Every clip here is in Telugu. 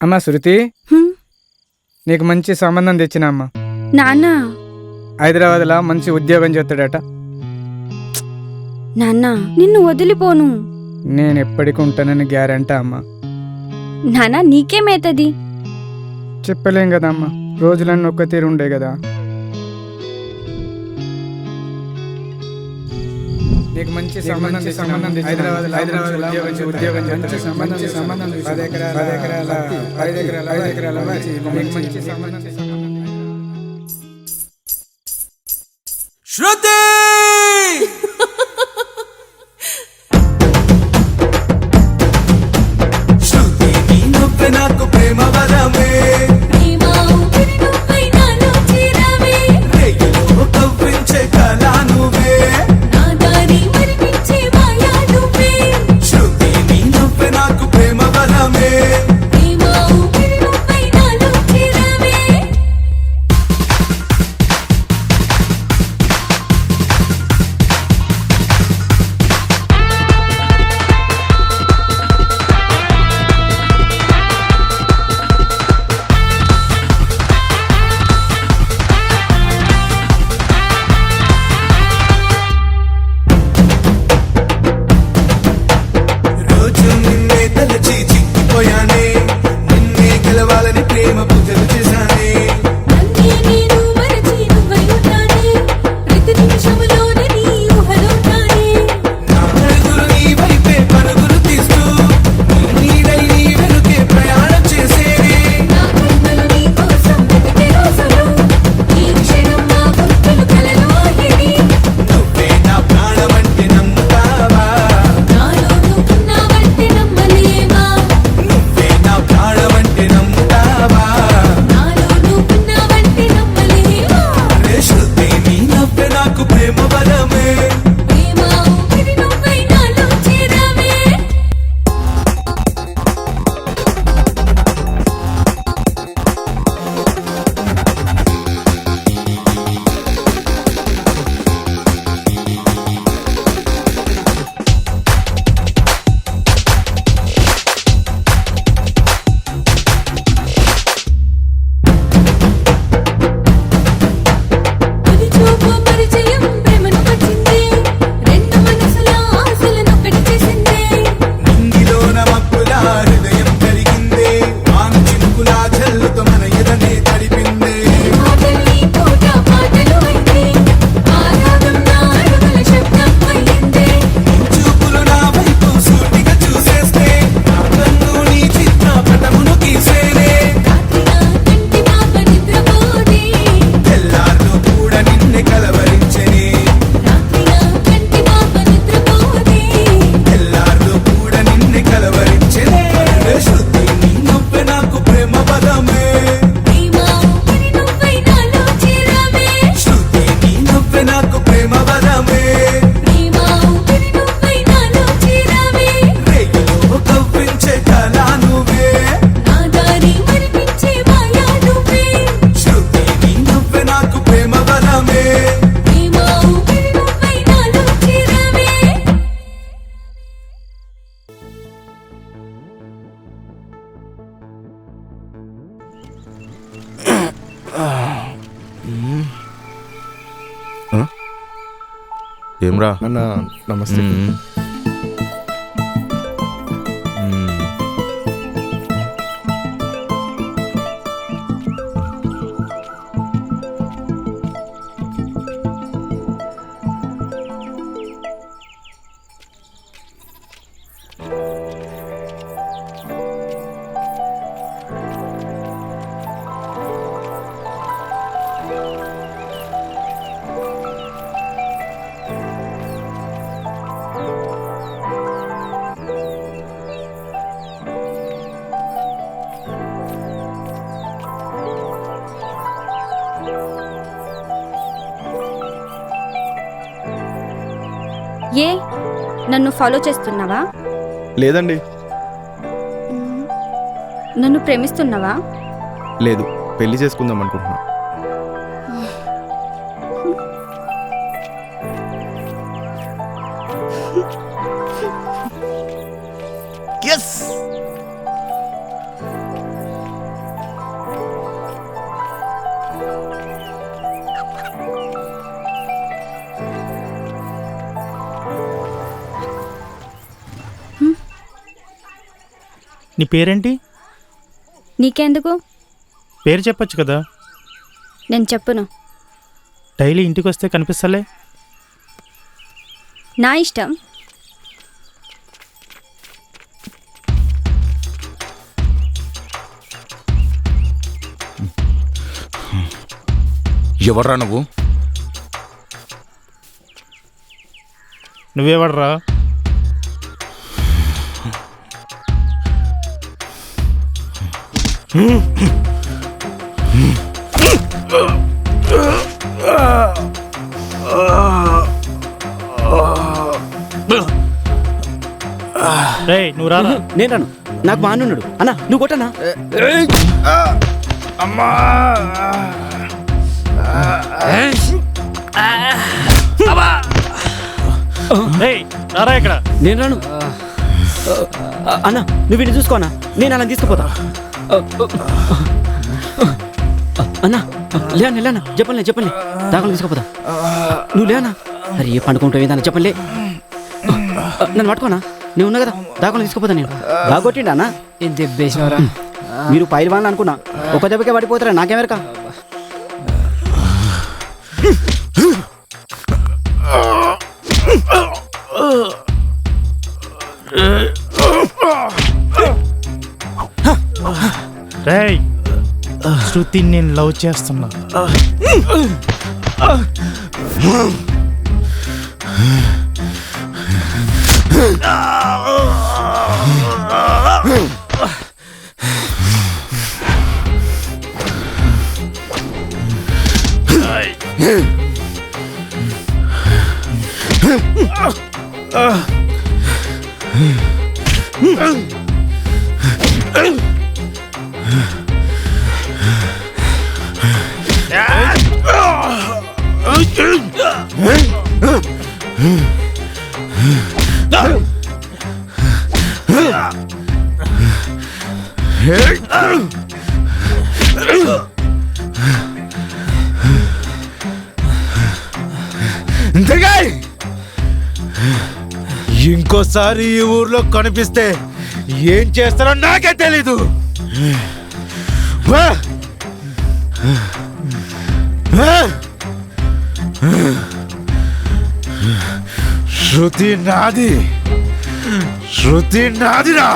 అమ్మా శృతి, హ్మ్. నీకు మంచి సంబంధం తెచ్చినా అమ్మా. నాన్న హైదరాబాద్లో మంచి ఉద్యోగం చేస్తాడట. నాన్న నిన్ను వదిలిపోను. నేను ఎప్పటికి ఉంటానని గ్యారంటీ అమ్మా. నాన్న నీకేమైతుంది? చెప్పలేం కదా అమ్మా, రోజులన్నీ ఒక్క తీరు ఉండే కదా. నీకు మంచి సంబంధం హైదరాబాద్ ఉద్యోగం మంచి సంబంధం 10 ఎకరాల నీకు మంచి సంబంధం. శృతి శృతి నీ నొప్పే నాకు ప్రేమ వరమే, రేగిలో కవ్వించే కళ నువ్వే. శృతి నీ నొప్పే నాకు ప్రేమ వరమే. రోజు నిన్నే తలచి చిక్కిపోయానే, నిన్నే గెలవాలని ప్రేమ పూజలు చేశానే. నా అడుగులు నీ వైపే పరుగులు తీస్తూ, నీ నీడై నీ వెనుకే ప్రయాణం చేసేనే. నువ్వే నా ప్రాణమంటే నమ్ముతావా, నువ్వే నా ప్రాణమంటే నమ్ముతావా. రే శృతి నీ నవ్వే నాకు ప్రేమ వరమే. నింగిలోన మబ్బులా హృదయం కలిగిందే, వాన చినుకులా జల్లుతో మన ఎదనే తడిపిందే. చూపులు నా వైపు సూటిగా చూసేస్తే, నా కన్ను నీ చిత్రపటమును గీసేనే. తెల్లార్లు కూడా నిన్నే కలవరించెనే, తెల్లార్లు కూడా నిన్నే కలవరించెనే. రే శృతి నీ నవ్వే నాకు ప్రేమ వరమే. శృతి నీ నవ్వే నాకు ప్రేమ వరమే. రేగిలో కవ్వించే కళ నువ్వే. శృతి నీ నవ్వే నాకు ప్రేమ వరమే. ఏమ్రా? అన్న నమస్తే. ఏ నన్ను ఫాలో చేస్తున్నావా? లేదండి. నన్ను ప్రేమిస్తున్నావా? లేదు, పెళ్లి చేసుకుందాం అనుకుంటున్నా. నీ పేరేంటి? నీకెందుకు? పేరు చెప్పొచ్చు కదా. నేను చెప్పును. డైలీ ఇంటికి వస్తే కనిపిస్తలే. నా ఇష్టం. ఎవర్రా నువ్వు? నువ్వేవాడరా? రేయ్ నువ్వు రారా. నేను రాను, నాకు మా అన్న ఉన్నాడు. అన్న నువ్వు కొట్టనా? రేయ్ రారా ఇక్కడ. నేను రాను. అన్న నువ్వు వీడిని చూసుకోనా, నేను అలా తీసుకుపోతా. అన్న లేనా చెప్పలే దాఖలు తీసుకుపోతా. నువ్వు లేనా? అరే పండుకుంటావు ఏదన్నా చెప్పలే. నన్ను పట్టుకోనా, నేను ఉన్నా కదా, దాఖలు తీసుకుపోతా. నేను బాగొట్టిండా అన్న? దెబ్బేసినవరా? మీరు పైలు వాళ్ళని అనుకున్నా, ఒక దెబ్బకే పడిపోతారా? నాకేమెరక. రేయ్ శృతి నేను లవ్ చేస్తున్నా. ఇంకోసారి ఈ ఊర్లో కనిపిస్తే ఏం చేస్తారో నాకే తెలీదు. శృతి నాదిరా.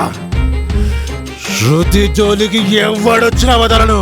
శృతి జోలికి ఎవడొచ్చినా వదలను.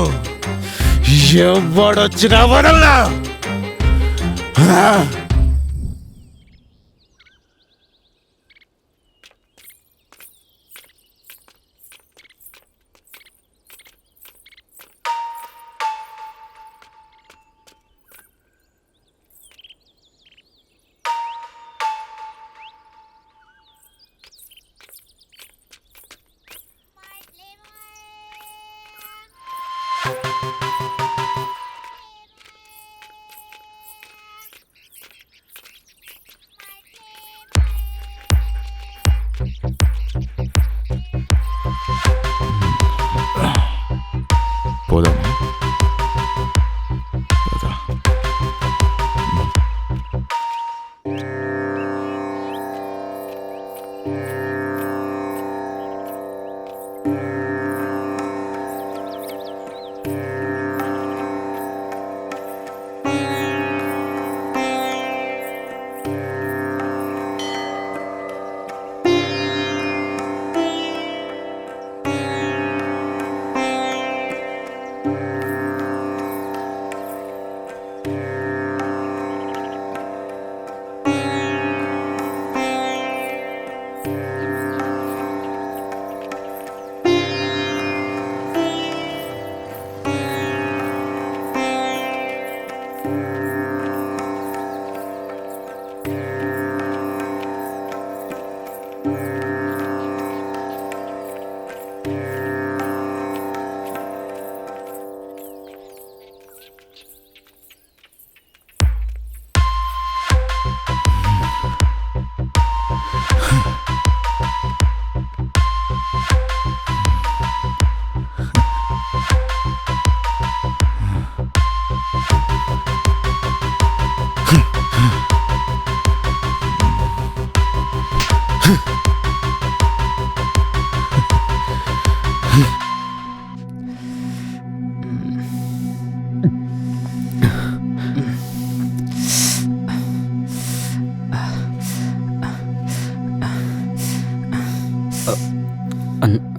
అన్-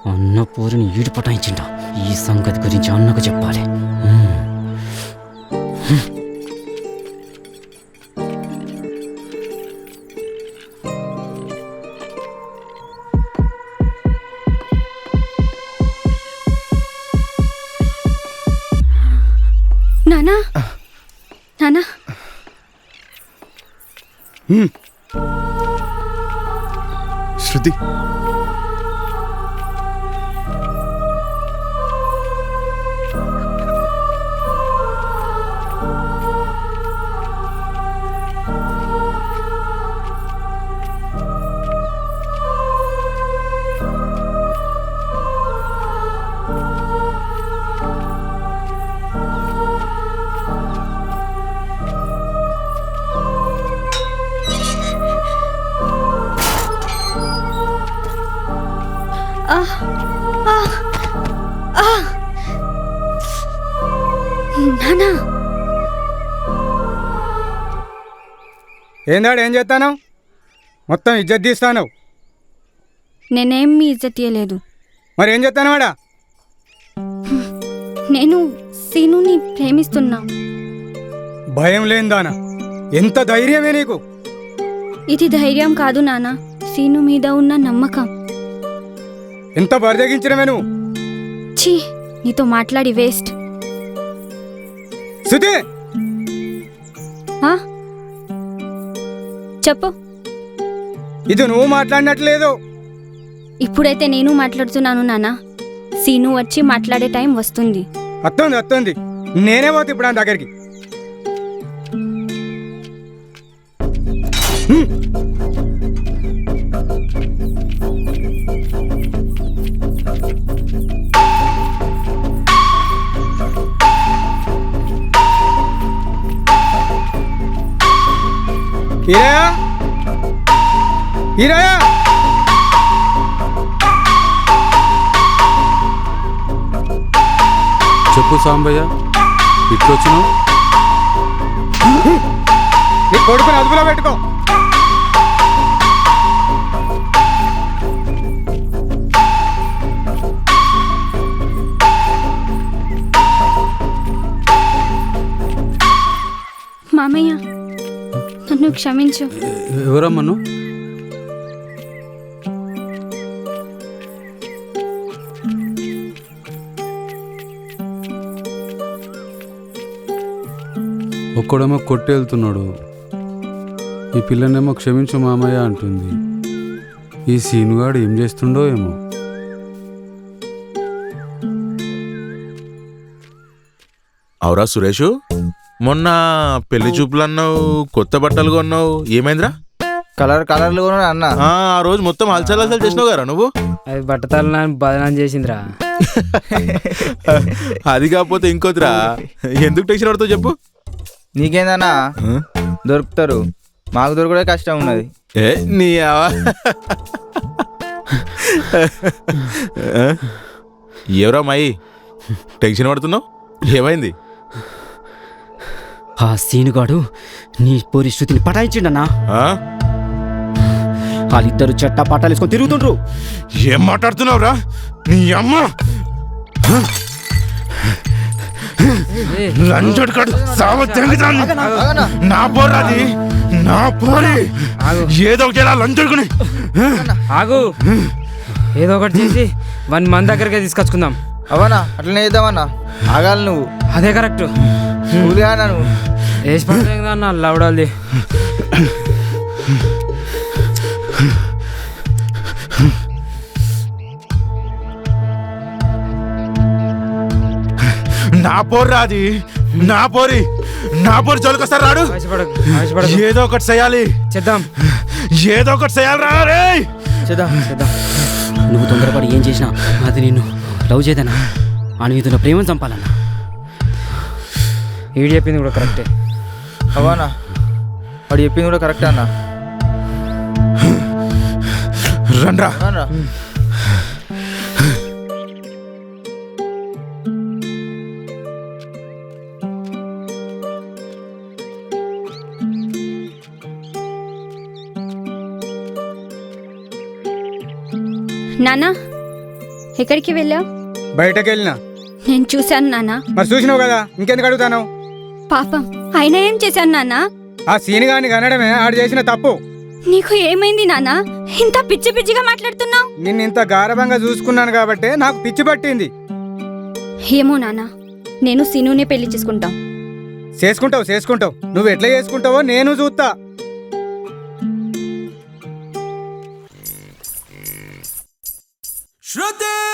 అన్న పూరిని ఈడు పటాయించిండ. ఈ సంగతి గురించి అన్నకు చెప్పాలి. నానా నానా శృతి, నానా ఏందాడు ఏం చేస్తాను? మొత్తం ఇజ్జత్ తీస్తాను. నేనేం మీ ఇజ్జత్ ఇయ్యలేదు. మరి ఏం చేస్తాను వాడా? నేను సీనుని ప్రేమిస్తున్నా. భయం లేనిదానా? ఎంత ధైర్యమే నీకు? ఇది ధైర్యం కాదు నానా, సీను మీద ఉన్న నమ్మకం. ఎంత బరిదగించడమే నువ్వు. ఛీ, నీతో మాట్లాడి వేస్ట్. శృతి, చెప్పు. ఇది నువ్వు మాట్లాడినట్లేదు. ఇప్పుడైతే నేను మాట్లాడుతున్నాను నాన్న. సీను వచ్చి మాట్లాడే టైం వస్తుంది. వస్తుంది నేనే పోతే ఇప్పుడు ఆయన దగ్గరికి. హీరయ్య, హీరయ్య, చెప్పు సాంబయ్య, ఇట్లొచ్చినావు? నీ కొడుకుని అదుపులో పెట్టుకో. మామయ్య, నన్ను క్షమించు. ఎవరమ్మా నువ్వు? ఒక్కడేమో కొట్టి వెళ్తున్నాడు, ఈ పిల్లనేమో క్షమించు మామయ్య అంటుంది. ఈ సీనుగాడు ఏం చేస్తుండో ఏమో. అవురా సురేషు, మొన్న పెళ్లి చూపులు అన్నావు, కొత్త బట్టలు కొన్నావు, ఏమైందిరా? కలర్లు కూడా అన్న. ఆ రోజు మొత్తం అలసలు చేసినావు కదా నువ్వు. అది బట్టతల బదనాం చేసిందిరా. అది కాకపోతే ఇంకోతిరా, ఎందుకు టెన్షన్ పడుతావు చెప్పు. నీకేందన్నా దొరుకుతారు, మాకు దొరకడే కష్టం ఉన్నది. ఏ నీ ఎవరా మాయి టెన్షన్ పడుతున్నావు, ఏమైంది? ఆ సీనుగాడు నీ పోరి శృతిని పటాయించిండన్నా. వాళ్ళిద్దరు చెట్ట పట్టాలు వేసుకొని తిరుగుతుండ్రు. ఏం మాట్లాడుతున్నావురా నీ అమ్మ? లంచోడు నా పోరాది, నా పోరి ఏదో ఒకటి లంచోడుకుని ఆగు, ఏదో ఒకటి చేసి 1 మంత్ దగ్గరకే తీసుకొచ్చుకుందాం. అవనా అట్లనే చేద్దామన్నా, ఆగాలి నువ్వు. అదే కరెక్ట్. నువ్వుగానా నువ్వు వేసి పడుతుంది అన్న లవడాలి. నా పోరు రాది, నా పోరి జోలికొస్తారు రాడు. ఏదో ఒకటి చేయాలి, చేద్దాం, ఏదో ఒకటి చేయాలి రా. రే చేద్దాం. నువ్వు తొందరపడి ఏం చేసినా అది నిన్ను లవ్ చేయదన్నా, అని ఇతను ప్రేమను చంపాలన్నా. ఈడు చెప్పింది కూడా కరెక్టే. అవనా వాడు చెప్పింది కూడా కరెక్టే అన్న. రండ్రా. నానా, ఎక్కడికి వెళ్ళావు? బయటకు వెళ్ళినా. నేను చూశాను నానా. మరి చూసినావు కదా, ఇంకెందుకు అడుగుతాను? పాపం, ఆయన ఏం చేశాను నానా? ఆ సీన్ గాని కనడమే ఆడు చేసిన తప్పు. నీకు ఏమైంది నానా? ఇంత పిచ్చి పిచ్చిగా మాట్లాడుతున్నావు. నిన్ను ఇంత గారభంగా చూసుకున్నాను కాబట్టి నాకు పిచ్చి పట్టింది. ఏమో నానా, నేను సీనునే పెళ్లి చేసుకుంటాం. చేసుకుంటావు. నువ్వు ఎట్లా చేసుకుంటావో నేను చూస్తా. Shruti!